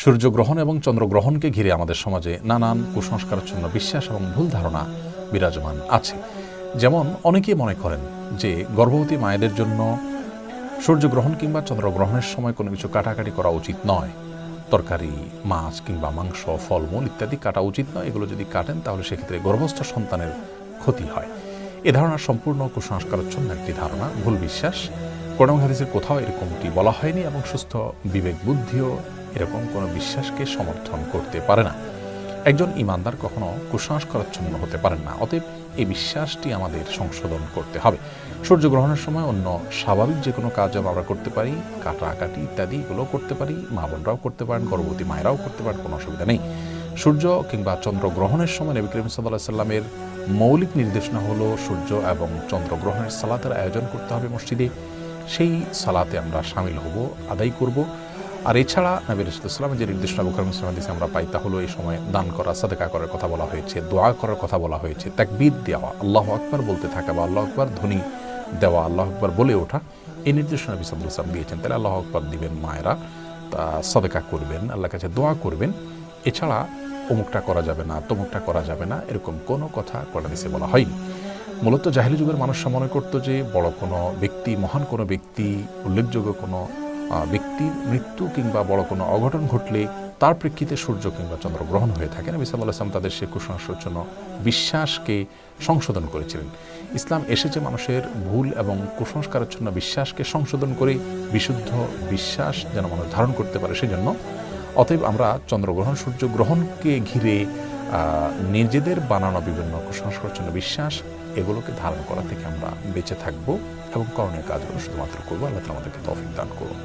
সূর্যগ্রহণ এবং চন্দ্রগ্রহণকে ঘিরে আমাদের সমাজে নানান কুসংস্কারাচ্ছন্ন বিশ্বাস এবং ভুল ধারণা বিরাজমান আছে। যেমন অনেকেই মনে করেন যে গর্ভবতী মায়েদের জন্য সূর্যগ্রহণ কিংবা চন্দ্রগ্রহণের সময় কোনো কিছু কাটাকাটি করা উচিত নয়। তরকারি, মাছ কিংবা মাংস, ফলমূল ইত্যাদি কাটা উচিত নয়। এগুলো যদি কাটেন তাহলে সেক্ষেত্রে গর্ভস্থ সন্তানের ক্ষতি হয়। এ ধারণা সম্পূর্ণ কুসংস্কারাচ্ছন্ন একটি ধারণা, ভুল বিশ্বাস। কোরআন হাদিসের কোথাও এরকমটি বলা হয়নি এবং সুস্থ বিবেক বুদ্ধিও এরকম কোনো বিশ্বাসকে সমর্থন করতে পারে না। একজন ঈমানদার কখনো কুসংস্কারাচ্ছন্ন হতে পারেন না। অতএব এই বিশ্বাসটি আমাদের সংশোধন করতে হবে। সূর্যগ্রহণের সময় অন্য স্বাভাবিক যে কোনো কাজ আমরা করতে পারি, কাটাকাটি ইত্যাদি এগুলো করতে পারি, মা বোনরাও করতে পারেন, গর্ভবতী মায়েরাও করতে পারেন, কোনো অসুবিধা নেই। সূর্য কিংবা চন্দ্রগ্রহণের সময় নবী করিম সাল্লাল্লাহু আলাইহি সাল্লামের মৌলিক নির্দেশনা হলো সূর্য এবং চন্দ্রগ্রহণের সালাতের আয়োজন করতে হবে মসজিদে। সেই সালাতে আমরা শামিল হব, আদায় করব। আর এছাড়া নবী রাসূলুল্লাহ সাল্লাল্লাহু আলাইহি ওয়াসাল্লাম যে নির্দেশনা বুখারী মুসলিম হাদিসে আমরা পাই তা হলো এই সময় দান করা, সাদকা করার কথা বলা হয়েছে, দোয়া করার কথা বলা হয়েছে, তাকবীর দেওয়া, আল্লাহু আকবার বলতে থাকা বা আল্লাহু আকবার ধ্বনি দেওয়া, আল্লাহু আকবার বলে ওঠা, এই নির্দেশনা নবী সাল্লাল্লাহু আলাইহি ওয়াসাল্লাম দিয়েছেন। তাহলে আল্লাহু আকবার দিবেন মায়েরা, তা সাদকা করবেন, আল্লাহর কাছে দোয়া করবেন। এছাড়া অমুকটা করা যাবে না, তমুকটা করা যাবে না, এরকম কোনো কথা কোরআন হাদিসে বলা হয়নি। মূলত জাহেলি যুগের মানুষরা মনে করত যে বড় কোনো ব্যক্তি, মহান কোনো ব্যক্তি, উল্লেখযোগ্য কোনো ব্যক্তির মৃত্যু কিংবা বড় কোনো অঘটন ঘটলে তার প্রেক্ষিতে সূর্য কিংবা চন্দ্রগ্রহণ হয়ে থাকে। নবী সাল্লাল্লাহু আলাইহি ওয়াসাল্লাম তাদের সে কুসংস্কারাচ্ছন্ন বিশ্বাসকে সংশোধন করেছিলেন। ইসলাম এসেছে মানুষের ভুল এবং কুসংস্কারাচ্ছন্ন বিশ্বাসকে সংশোধন করে বিশুদ্ধ বিশ্বাস যেন মানুষ ধারণ করতে পারে সেজন্য। অতএব আমরা চন্দ্রগ্রহণ, সূর্যগ্রহণকে ঘিরে নিজেদের বানানো বিভিন্ন কুসংস্কারাচ্ছন্ন বিশ্বাস এগুলোকে ধারণ করা থেকে আমরা বেঁচে থাকবো এবং করণীয় কাজগুলো শুধুমাত্র করবো। আল্লাহ তাআলা আমাদেরকে তৌফিক দান করুন।